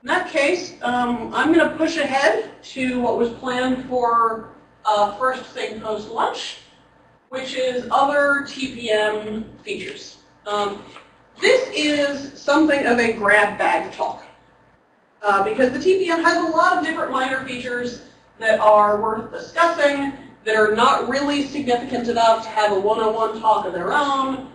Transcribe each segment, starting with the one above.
In that case, I'm going to push ahead to what was planned for first thing post-lunch, which is other TPM features. This is something of a grab bag talk, because the TPM has a lot of different minor features that are worth discussing, that are not really significant enough to have a one-on-one talk of their own.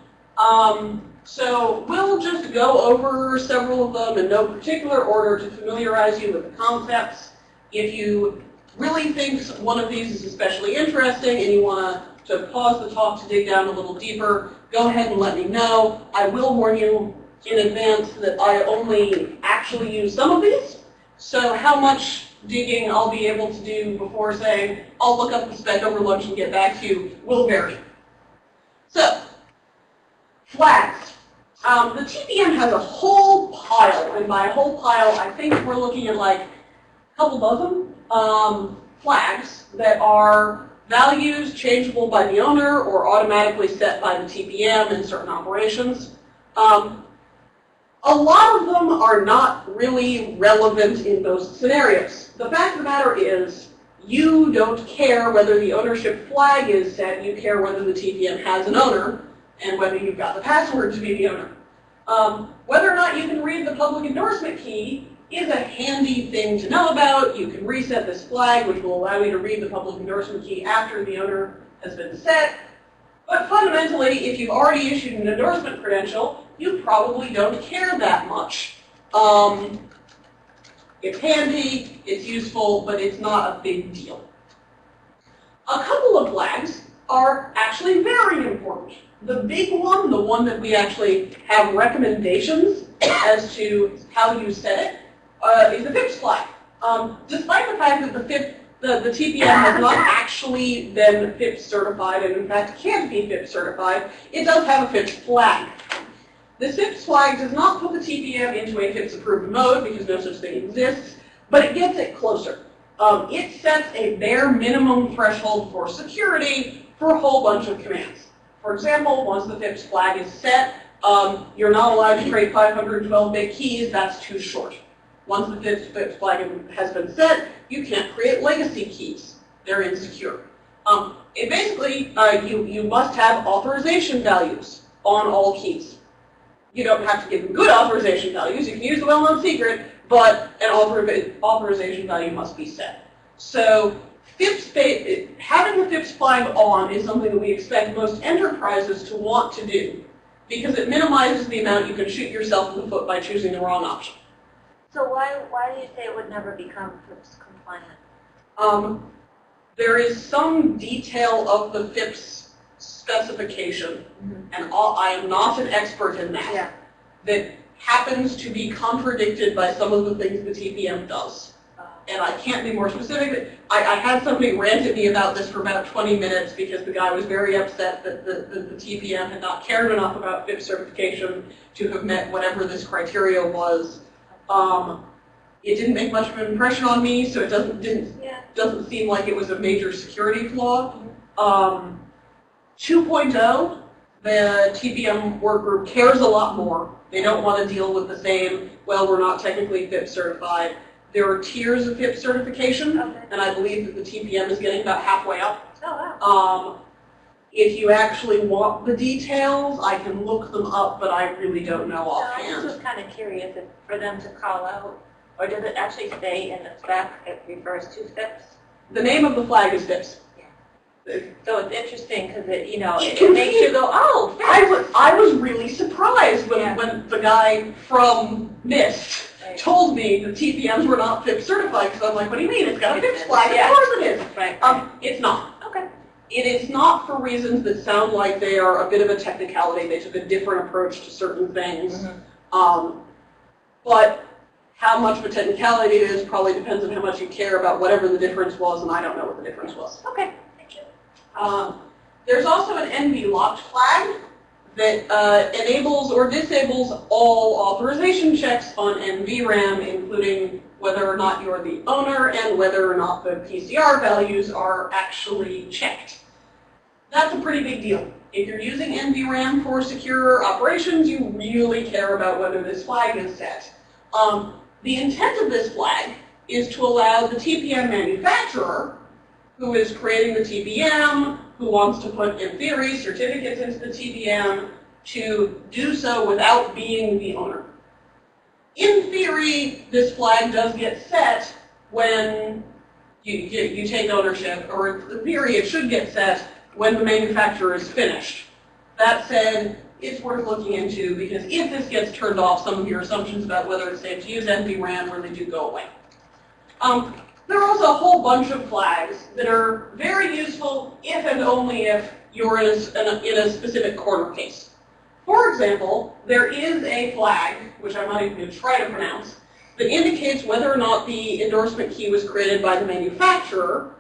So we'll just go over several of them in no particular order to familiarize you with the concepts. If you really think one of these is especially interesting and you want to pause the talk to dig down a little deeper, go ahead and let me know. I will warn you in advance that I only actually use some of these. So how much digging I'll be able to do before saying, I'll look up the spec over lunch and get back to you will vary. So, flags. The TPM has a whole pile, and by a whole pile, I think we're looking at like a couple dozen flags that are values changeable by the owner or automatically set by the TPM in certain operations. A lot of them are not really relevant in those scenarios. The fact of the matter is, you don't care whether the ownership flag is set, you care whether the TPM has an owner, and whether you've got the password to be the owner. Whether or not you can read the public endorsement key is a handy thing to know about. You can reset this flag, which will allow you to read the public endorsement key after the owner has been set. But fundamentally, if you've already issued an endorsement credential, you probably don't care that much. It's handy, it's useful, but it's not a big deal. A couple of flags are actually very important. The big one, the one that we actually have recommendations as to how you set it, is the FIPS flag. Despite the fact that the TPM has not actually been FIPS certified, and in fact can't be FIPS certified, it does have a FIPS flag. The FIPS flag does not put the TPM into a FIPS approved mode because no such thing exists, but it gets it closer. It sets a bare minimum threshold for security for a whole bunch of commands. For example, once the FIPS flag is set, you're not allowed to create 512-bit keys. That's too short. Once the FIPS flag has been set, you can't create legacy keys. They're insecure. It basically, you must have authorization values on all keys. You don't have to give them good authorization values. You can use the well-known secret, but an authorization value must be set. So having the FIPS flag on is something that we expect most enterprises to want to do, because it minimizes the amount you can shoot yourself in the foot by choosing the wrong option. So why do you say it would never become FIPS compliant? There is some detail of the FIPS specification, and I am not an expert in that, that happens to be contradicted by some of the things the TPM does. And I can't be more specific. I had somebody rant at me about this for about 20 minutes because the guy was very upset that the TPM had not cared enough about FIPS certification to have met whatever this criteria was. It didn't make much of an impression on me, so it doesn't seem like it was a major security flaw. 2.0, the TPM workgroup cares a lot more. They don't want to deal with the same, well, we're not technically FIPS certified. There are tiers of FIPS certification, and I believe that the TPM is getting about halfway up. Oh, wow. If you actually want the details, I can look them up, but I really don't know offhand. I just was kind of curious if for them to call out, or does it actually say in the spec it refers to FIPS? The name of the flag is FIPS. So it's interesting because it makes you go, oh, FIPS. I was really surprised when the guy from NIST told me the TPMs were not FIPS certified, because I'm like, what do you mean? It's got a FIPS flag. Of course it is. Right. It's not. Okay. It is not for reasons that sound like they are a bit of a technicality. They took a different approach to certain things. But how much of a technicality it is probably depends on how much you care about whatever the difference was, and I don't know what the difference was. Okay. Thank you. There's also an NV locked flag that enables or disables all authorization checks on NVRAM, including whether or not you're the owner and whether or not the PCR values are actually checked. That's a pretty big deal. If you're using NVRAM for secure operations, you really care about whether this flag is set. The intent of this flag is to allow the TPM manufacturer, who is creating the TPM, who wants to put, in theory, certificates into the TPM, to do so without being the owner. In theory, this flag does get set when you take ownership, or in theory, it should get set when the manufacturer is finished. That said, it's worth looking into, because if this gets turned off, some of your assumptions about whether it's safe to use NVRAM really do go away. There are also a whole bunch of flags that are very useful if and only if you're in a specific corner case. For example, there is a flag, which I'm not even going to try to pronounce, that indicates whether or not the endorsement key was created by the manufacturer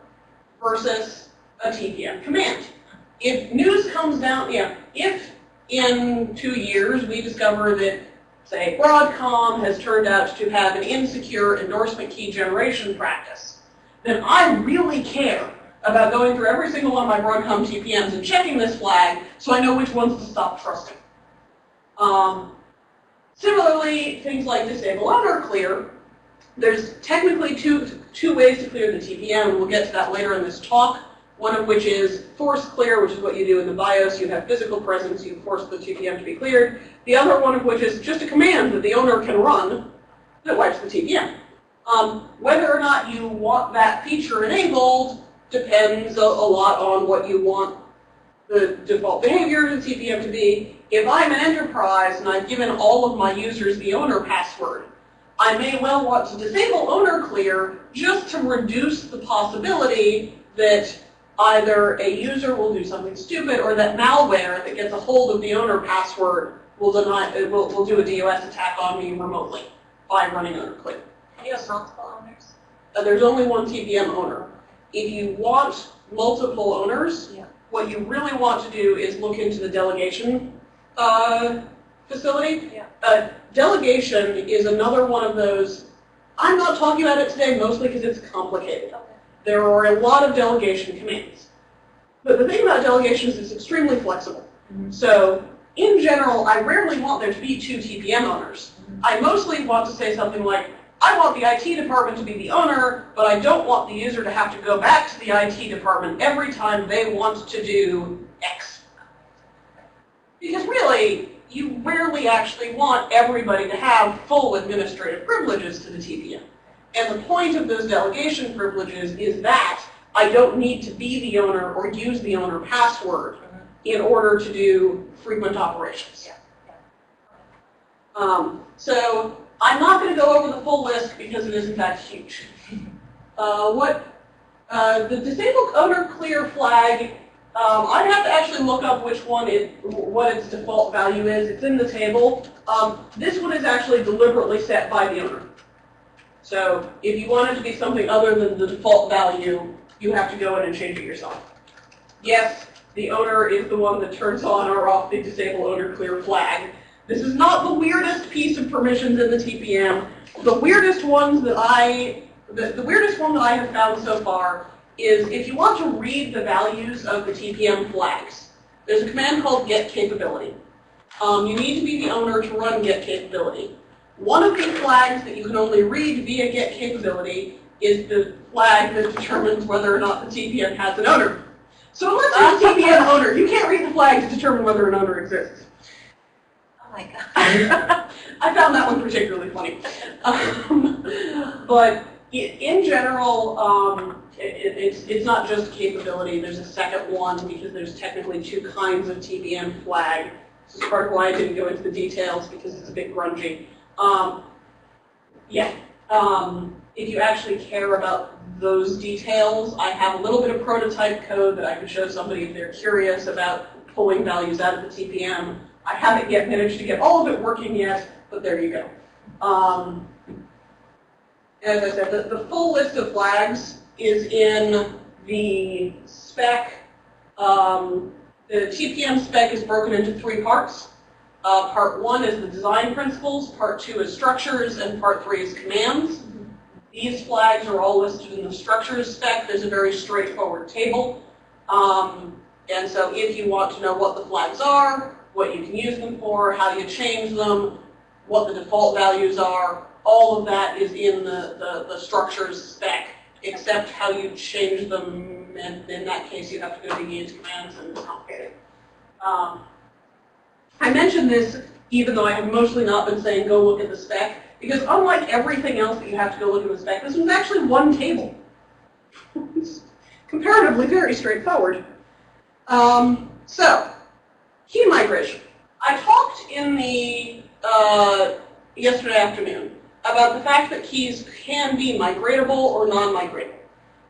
versus a TPM command. If news comes down, if in 2 years we discover that, say, Broadcom has turned out to have an insecure endorsement key generation practice, then I really care about going through every single one of my Broadcom TPMs and checking this flag so I know which ones to stop trusting. Similarly, things like disable owner clear, there's technically two ways to clear the TPM, and we'll get to that later in this talk. One of which is force clear, which is what you do in the BIOS. You have physical presence, you force the TPM to be cleared. The other one of which is just a command that the owner can run that wipes the TPM. Whether or not you want that feature enabled depends a lot on what you want the default behavior of the TPM to be. If I'm an enterprise and I've given all of my users the owner password, I may well want to disable owner clear just to reduce the possibility that either a user will do something stupid or that malware that gets a hold of the owner password will do a DOS attack on me remotely by running owner clear. You have multiple owners? There's only one TPM owner. If you want multiple owners, what you really want to do is look into the delegation facility. Delegation is another one of those. I'm not talking about it today mostly because it's complicated. There are a lot of delegation commands. But the thing about delegation is it's extremely flexible. So in general, I rarely want there to be 2 TPM owners. I mostly want to say something like, I want the IT department to be the owner, but I don't want the user to have to go back to the IT department every time they want to do X. Because really, you rarely actually want everybody to have full administrative privileges to the TPM. And the point of those delegation privileges is that I don't need to be the owner or use the owner password in order to do frequent operations. So I'm not going to go over the full list because it is in fact huge. The disabled owner clear flag, I'd have to actually look up which one what its default value is. It's in the table. This one is actually deliberately set by the owner. So if you want it to be something other than the default value, you have to go in and change it yourself. Yes, the owner is the one that turns on or off the disable owner clear flag. This is not the weirdest piece of permissions in the TPM. The weirdest ones that the weirdest one that I have found so far is if you want to read the values of the TPM flags, there's a command called get capability. You need to be the owner to run get capability. One of the flags that you can only read via get capability is the flag that determines whether or not the TPM has an owner. So unless you're a TPM owner, you can't read the flag to determine whether an owner exists. Oh my god. I found that one particularly funny. But in general, it's not just capability. There's a second one because there's technically 2 kinds of TPM flag. This is part of why I didn't go into the details because it's a bit grungy. If you actually care about those details, I have a little bit of prototype code that I could show somebody if they're curious about pulling values out of the TPM. I haven't yet managed to get all of it working yet, but there you go. As I said, the full list of flags is in the spec. The TPM spec is broken into 3 parts. Part 1 is the design principles, part 2 is structures, and part 3 is commands. These flags are all listed in the structures spec. There's a very straightforward table. And so if you want to know what the flags are, what you can use them for, how do you change them, what the default values are, all of that is in the structures spec, except how you change them, and in that case you have to go digging into commands and it's complicated. I mentioned this even though I have mostly not been saying go look at the spec, because unlike everything else that you have to go look at the spec, this one's actually one table. It's comparatively very straightforward. So, key migration. I talked in the yesterday afternoon about the fact that keys can be migratable or non-migratable.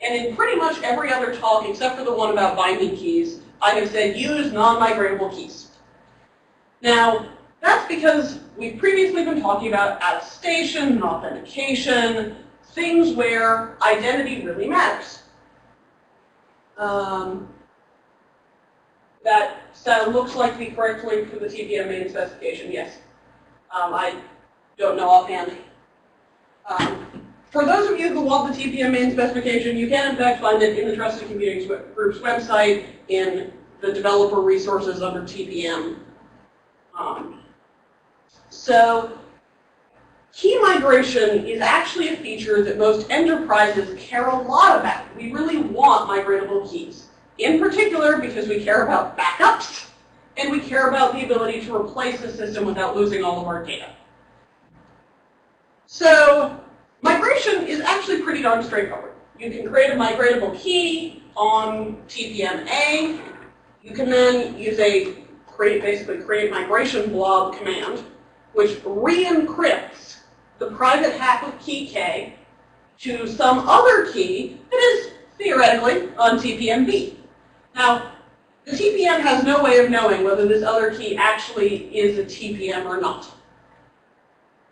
And in pretty much every other talk, except for the one about binding keys, I have said use non-migratable keys. Now, that's because we've previously been talking about attestation and authentication, things where identity really matters. That looks like the correct link for the TPM main specification, yes. I don't know offhand. For those of you who want the TPM main specification, you can in fact find it in the Trusted Computing Group's website in the developer resources under TPM. So, key migration is actually a feature that most enterprises care a lot about. We really want migratable keys. In particular, because we care about backups, and we care about the ability to replace the system without losing all of our data. So, migration is actually pretty darn straightforward. You can create a migratable key on TPM-A. You can then use basically create migration blob command, which re-encrypts the private half of key K to some other key that is theoretically on TPM-B. Now, the TPM has no way of knowing whether this other key actually is a TPM or not.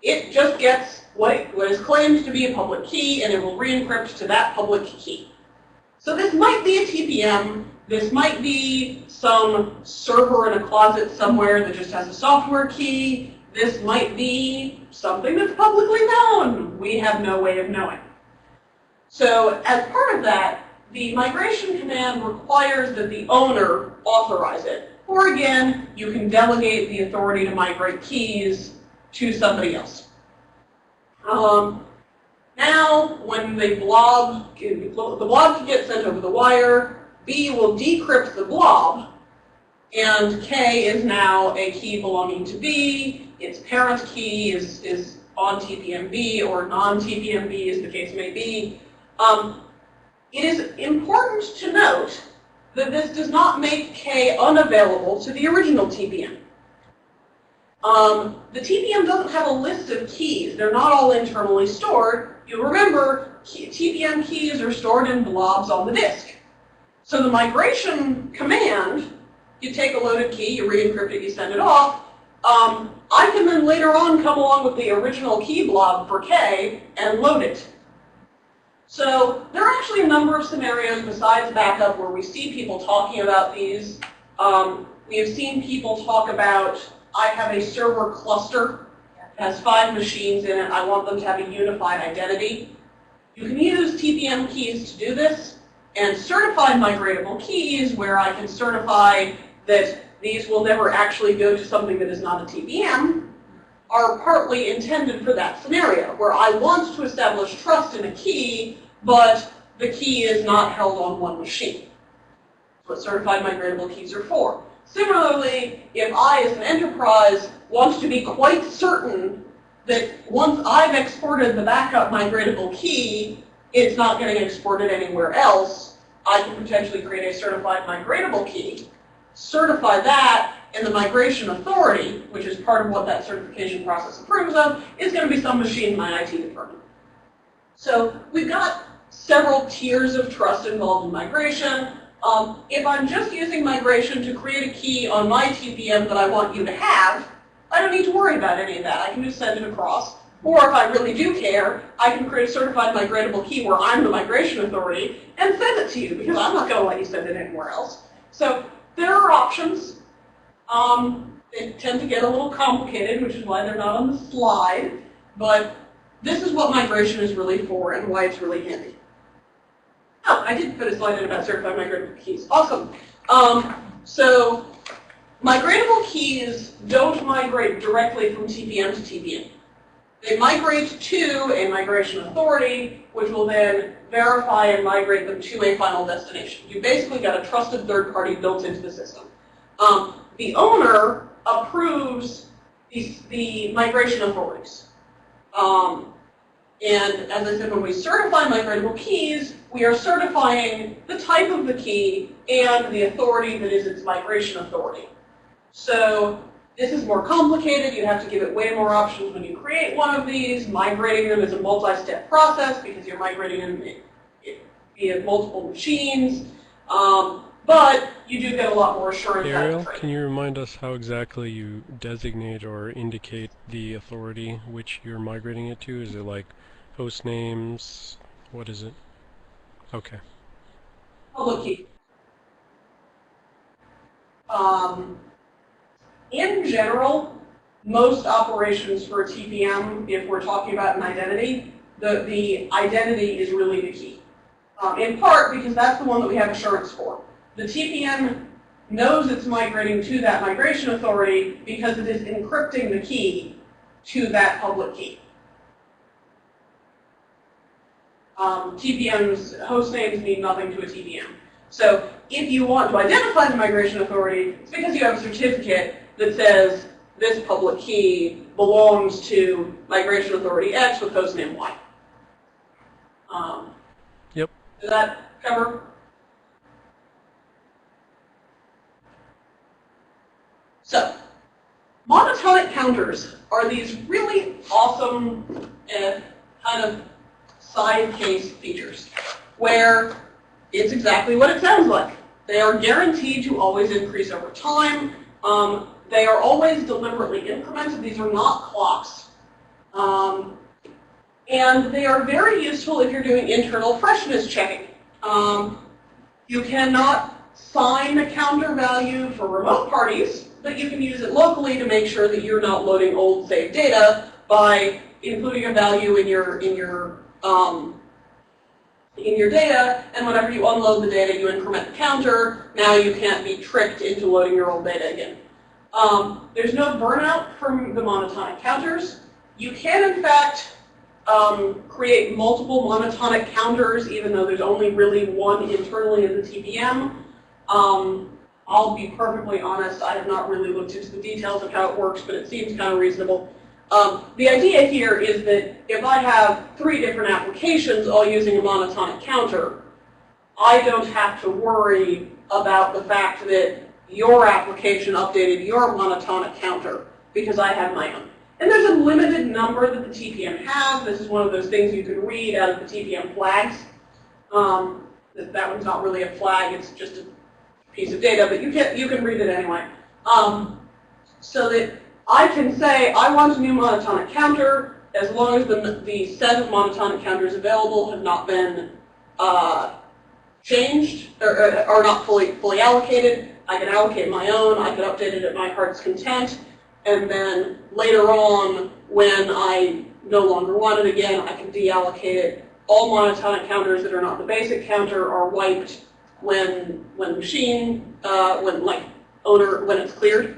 It just gets what is claimed to be a public key, and it will re-encrypt to that public key. So this might be a TPM. This might be some server in a closet somewhere that just has a software key. This might be something that's publicly known. We have no way of knowing. So as part of that, the migration command requires that the owner authorize it. Or again, you can delegate the authority to migrate keys to somebody else. Now, when the blob can get sent over the wire, B will decrypt the blob, and K is now a key belonging to B. Its parent key is on TPM-B or non-TPM-B, as the case may be. It is important to note that this does not make K unavailable to the original TPM. The TPM doesn't have a list of keys. They're not all internally stored. You'll remember, TPM keys are stored in blobs on the disk. So the migration command, you take a loaded key, you re-encrypt it, you send it off. I can then later on come along with the original key blob for K and load it. So there are actually a number of scenarios besides backup where we see people talking about these. We have seen people talk about, I have a server cluster that has 5 machines in it. I want them to have a unified identity. You can use TPM keys to do this, and certified migratable keys, where I can certify that these will never actually go to something that is not a TPM, are partly intended for that scenario, where I want to establish trust in a key, but the key is not held on one machine. That's what certified migratable keys are for. Similarly, if I, as an enterprise, want to be quite certain that once I've exported the backup migratable key, it's not getting exported anywhere else, I can potentially create a certified migratable key, certify that, and the migration authority, which is part of what that certification process approves of, is going to be some machine in my IT department. So we've got several tiers of trust involved in migration. If I'm just using migration to create a key on my TPM that I want you to have, I don't need to worry about any of that. I can just send it across. Or if I really do care, I can create a certified migratable key where I'm the migration authority and send it to you, because I'm not going to let you send it anywhere else. So there are options. They tend to get a little complicated, which is why they're not on the slide. But this is what migration is really for and why it's really handy. Oh, I did put a slide in about certified migratable keys. Awesome. So migratable keys don't migrate directly from TPM to TPM. They migrate to a migration authority, which will then verify and migrate them to a final destination. You basically got a trusted third party built into the system. The owner approves the migration authorities. And as I said, when we certify migratable keys, we are certifying the type of the key and the authority that is its migration authority. So this is more complicated. You have to give it way more options when you create one of these. Migrating them is a multi-step process because you're migrating them via multiple machines. But you do get a lot more assurance. Ariel, can you remind us how exactly you designate or indicate the authority which you're migrating it to? Is it like host names? What is it? Okay. Public key. In general, most operations for a TPM, if we're talking about an identity, the identity is really the key. In part because that's the one that we have assurance for. The TPM knows it's migrating to that migration authority because it is encrypting the key to that public key. TPM's host names mean nothing to a TPM. So if you want to identify the migration authority, it's because you have a certificate that says this public key belongs to migration authority X with host name Y. Yep. Does that cover? So, monotonic counters are these really awesome kind of side case features where it's exactly what it sounds like. They are guaranteed to always increase over time. They are always deliberately incremented. These are not clocks. And they are very useful if you're doing internal freshness checking. You cannot sign a counter value for remote parties, but you can use it locally to make sure that you're not loading old saved data by including a value in your data, and whenever you unload the data, you increment the counter. Now you can't be tricked into loading your old data again. There's no burnout from the monotonic counters. You can, in fact, create multiple monotonic counters, even though there's only really one internally in the TPM. I'll be perfectly honest, I have not really looked into the details of how it works, but it seems kind of reasonable. The idea here is that if I have 3 different applications all using a monotonic counter, I don't have to worry about the fact that your application updated your monotonic counter because I have my own. And there's a limited number that the TPM has. This is one of those things you can read out of the TPM flags. That one's not really a flag, it's just a piece of data, but you can read it anyway. So that I can say, I want a new monotonic counter, as long as the set of monotonic counters available have not been changed, or are not fully allocated. I can allocate my own, I can update it at my heart's content, and then later on, when I no longer want it again, I can deallocate it. All monotonic counters that are not the basic counter are wiped when it's cleared.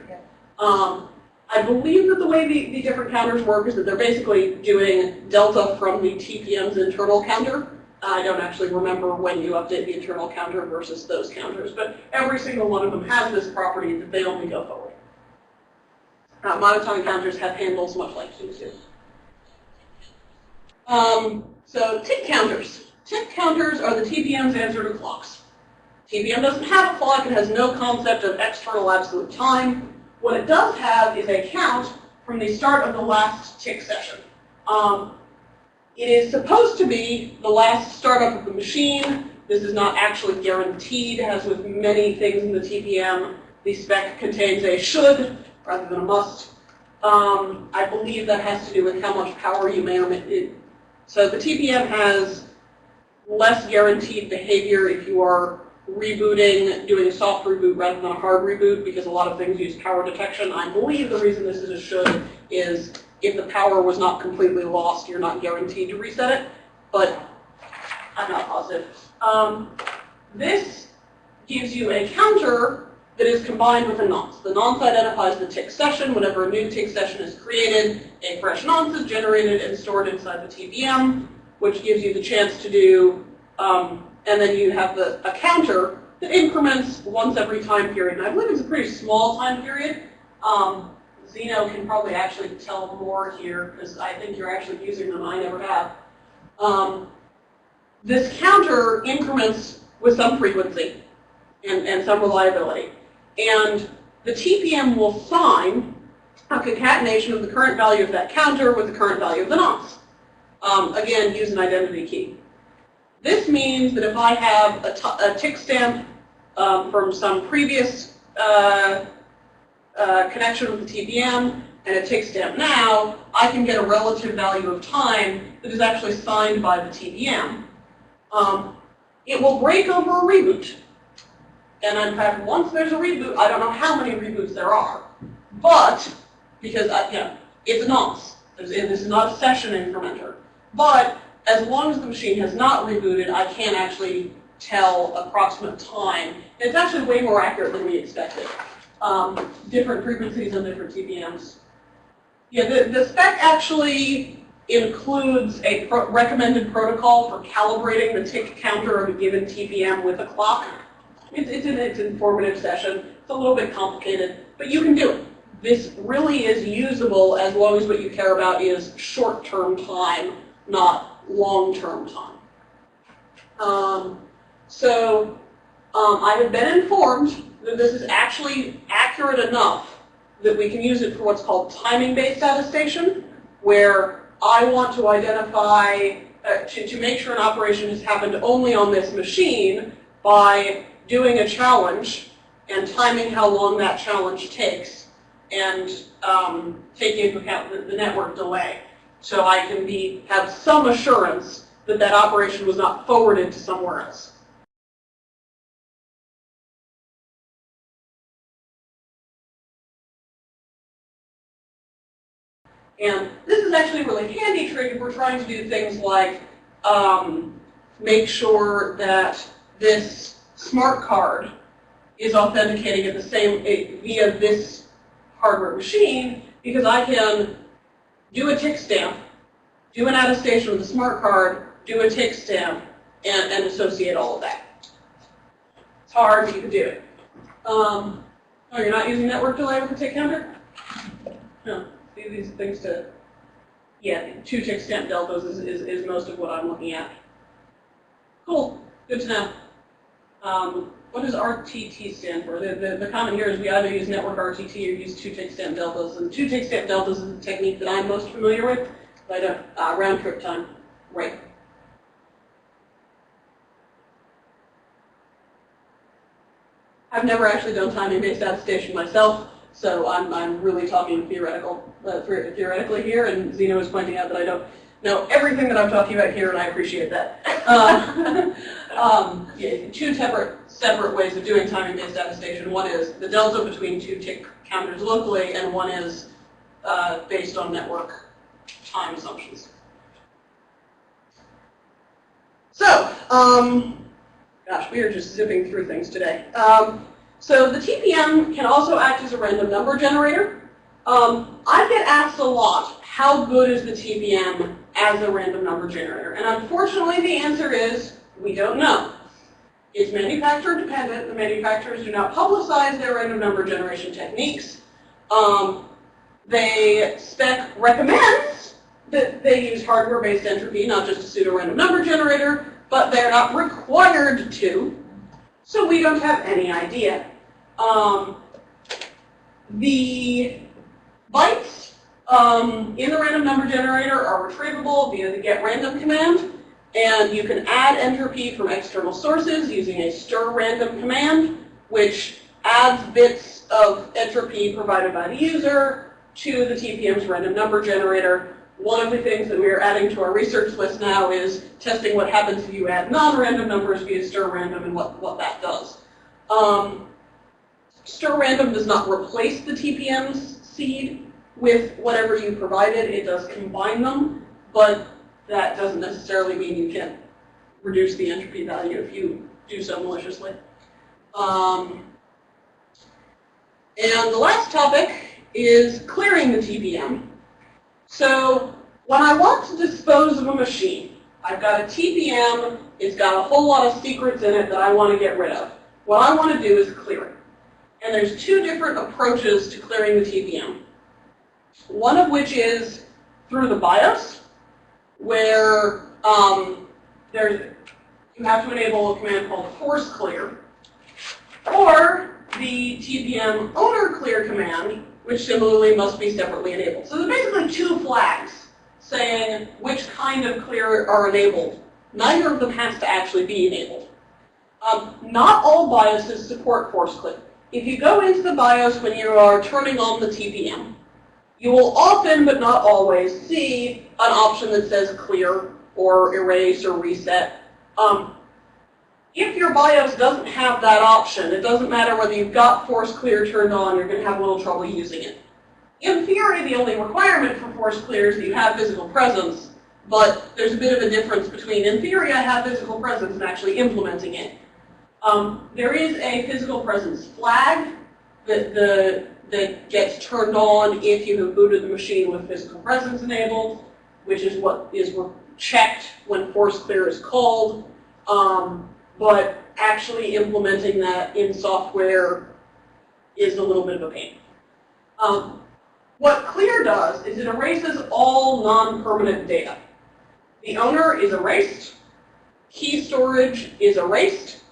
I believe that the way the different counters work is that they're basically doing delta from the TPM's internal counter. I don't actually remember when you update the internal counter versus those counters, but every single one of them has this property that they only go forward. Monotonic counters have handles much like queues do. So tick counters. Tick counters are the TPM's answer to clocks. TPM doesn't have a clock. It has no concept of external absolute time. What it does have is a count from the start of the last tick session. It is supposed to be the last startup of the machine. This is not actually guaranteed, as with many things in the TPM. The spec contains a should rather than a must. I believe that has to do with how much power you may or may. So the TPM has less guaranteed behavior if you are rebooting, doing a soft reboot rather than a hard reboot, because a lot of things use power detection. I believe the reason this is a should is if the power was not completely lost, you're not guaranteed to reset it, but I'm not positive. This gives you a counter that is combined with a nonce. The nonce identifies the tick session. Whenever a new tick session is created, a fresh nonce is generated and stored inside the TPM, which gives you the chance to do, and then you have a counter that increments once every time period. And I believe it's a pretty small time period. Zeno can probably actually tell more here, because I think you're actually using them. I never have. This counter increments with some frequency and some reliability. And the TPM will sign a concatenation of the current value of that counter with the current value of the nonce. Again, use an identity key. This means that if I have a tick stamp from some previous connection with the TPM and a tick stamp now, I can get a relative value of time that is actually signed by the TPM. It will break over a reboot. And in fact, once there's a reboot, I don't know how many reboots there are. But, because it's a nonce. This is not a session incrementer. But as long as the machine has not rebooted, I can actually tell approximate time. And it's actually way more accurate than we expected. Different frequencies on different TPMs. Yeah, the spec actually includes a recommended protocol for calibrating the tick counter of a given TPM with a clock. It's an informative session. It's a little bit complicated, but you can do it. This really is usable as long as what you care about is short-term time, not long-term time. I have been informed that this is actually accurate enough that we can use it for what's called timing-based attestation, where I want to identify, to make sure an operation has happened only on this machine by doing a challenge and timing how long that challenge takes, and taking into account the network delay. So I can have some assurance that that operation was not forwarded to somewhere else. And this is actually a really handy trick if we're trying to do things like make sure that this smart card is authenticating at the same via this hardware machine, because I can do a tick stamp, do an attestation with a smart card, do a tick stamp, and associate all of that. It's hard, but you can do it. Oh, you're not using network delay with the tick counter? No. These things to, yeah, 2 tick stamp deltas is most of what I'm looking at. Cool, good to know. What does RTT stand for? The comment here is we either use network RTT or use 2 tick stamp deltas. And 2 tick stamp deltas is the technique that I'm most familiar with. But round trip time, right. I've never actually done timing-based attestation myself, so I'm really talking theoretically here, and Zeno is pointing out that I don't know everything that I'm talking about here, and I appreciate that. Yeah, 2 separate ways of doing timing-based attestation. One is the delta between 2 tick counters locally, and one is based on network time assumptions. So, gosh, we are just zipping through things today. So the TPM can also act as a random number generator. I get asked a lot, how good is the TPM as a random number generator? And unfortunately, the answer is, we don't know. It's manufacturer dependent. The manufacturers do not publicize their random number generation techniques. The spec recommends that they use hardware-based entropy, not just a pseudo-random number generator, but they're not required to, so we don't have any idea. The bytes in the random number generator are retrievable via the getRandom command, and you can add entropy from external sources using a stirRandom command, which adds bits of entropy provided by the user to the TPM's random number generator. One of the things that we are adding to our research list now is testing what happens if you add non-random numbers via stirRandom and what that does. stirRandom does not replace the TPM's seed with whatever you provided. It does combine them, but that doesn't necessarily mean you can reduce the entropy value if you do so maliciously. And the last topic is clearing the TPM. So when I want to dispose of a machine, I've got a TPM, it's got a whole lot of secrets in it that I want to get rid of. What I want to do is clear it. And there's two different approaches to clearing the TPM. One of which is through the BIOS, where you have to enable a command called force clear, or the TPM owner clear command, which similarly must be separately enabled. So there's basically two flags saying which kind of clear are enabled. Neither of them has to actually be enabled. Not all BIOSes support force clear. If you go into the BIOS when you are turning on the TPM, you will often, but not always, see an option that says clear or erase or reset. If your BIOS doesn't have that option, it doesn't matter whether you've got force clear turned on, you're going to have a little trouble using it. In theory, the only requirement for force clear is that you have physical presence, but there's a bit of a difference between, in theory, I have physical presence and actually implementing it. There is a physical presence flag that gets turned on if you have booted the machine with physical presence enabled, which is what is checked when force clear is called. But actually implementing that in software is a little bit of a pain. What clear does is it erases all non-permanent data. The owner is erased. Key storage is erased.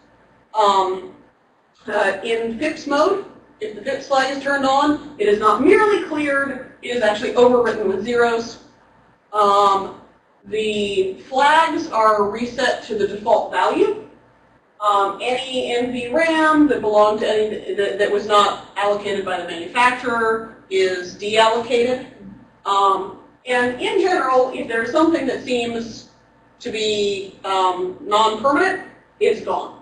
In FIPS mode, if the FIPS flag is turned on, it is not merely cleared, it is actually overwritten with zeros. The flags are reset to the default value. Any NVRAM that belonged to any that was not allocated by the manufacturer is deallocated. And in general, if there's something that seems to be non-permanent, it's gone.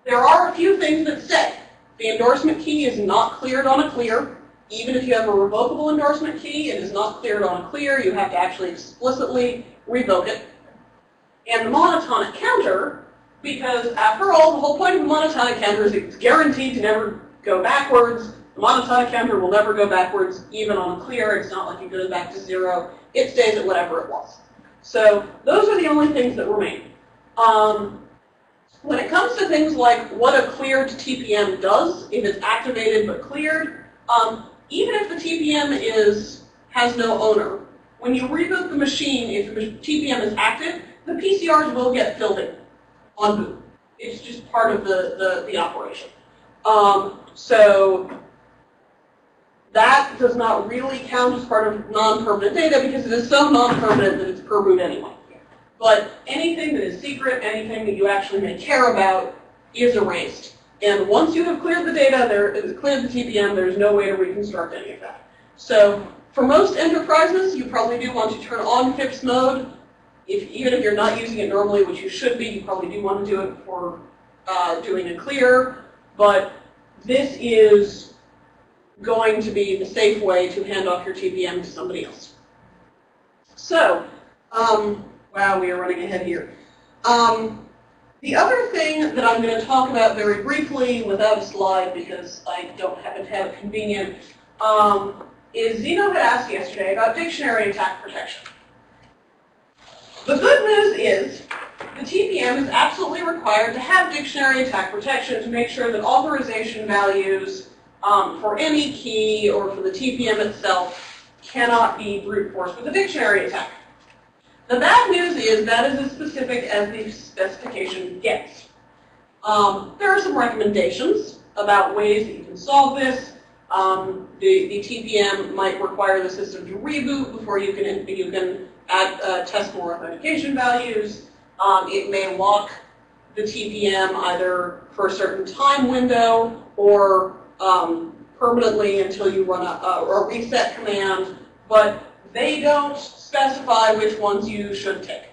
There are a few things that say the endorsement key is not cleared on a clear. Even if you have a revocable endorsement key, it is not cleared on a clear. You have to actually explicitly revoke it. And the monotonic counter, because after all, the whole point of the monotonic counter is it's guaranteed to never go backwards. The monotonic counter will never go backwards, even on a clear. It's not like it goes back to zero. It stays at whatever it was. So those are the only things that remain. When it comes to things like what a cleared TPM does, if it's activated but cleared, even if the TPM has no owner, when you reboot the machine, if the TPM is active, the PCRs will get filled in on boot. It's just part of the operation. So that does not really count as part of non-permanent data because it is so non-permanent that it's per boot anyway. But anything that is secret, anything that you actually may care about, is erased. And once you have cleared the data, cleared the TPM, there's no way to reconstruct any of that. So for most enterprises, you probably do want to turn on FIPS mode. Even if you're not using it normally, which you should be, you probably do want to do it for doing a clear. But this is going to be the safe way to hand off your TPM to somebody else. So, wow, we are running ahead here. The other thing that I'm going to talk about very briefly without a slide because I don't happen to have it convenient is Zeno had asked yesterday about dictionary attack protection. The good news is the TPM is absolutely required to have dictionary attack protection to make sure that authorization values for any key or for the TPM itself cannot be brute force with a dictionary attack. The bad news is that is as specific as the specification gets. There are some recommendations about ways that you can solve this. The TPM might require the system to reboot before you can add test more authentication values. It may lock the TPM either for a certain time window or permanently until you run a reset command, but they don't specify which ones you should take.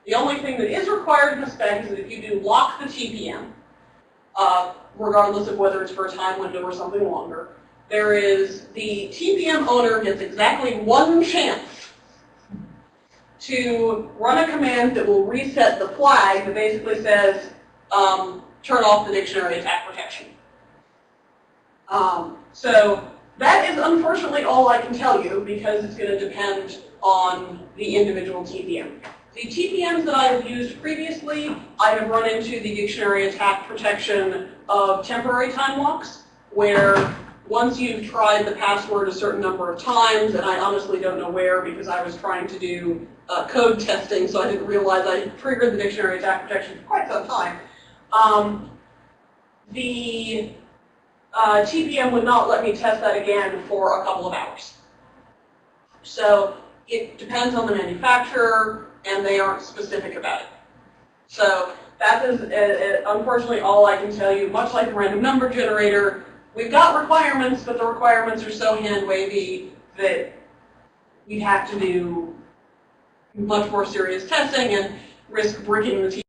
The only thing that is required in the spec is that if you do lock the TPM, regardless of whether it's for a time window or something longer, there is the TPM owner gets exactly one chance to run a command that will reset the flag that basically says turn off the dictionary attack protection. So that is unfortunately all I can tell you because it's going to depend on the individual TPM. The TPMs that I have used previously, I have run into the dictionary attack protection of temporary time locks, where once you've tried the password a certain number of times, and I honestly don't know where because I was trying to do code testing, so I didn't realize I triggered the dictionary attack protection for quite some time. The TPM would not let me test that again for a couple of hours. So it depends on the manufacturer, and they aren't specific about it. So that is unfortunately all I can tell you. Much like a random number generator, we've got requirements, but the requirements are so hand-wavy that we have to do much more serious testing and risk breaking the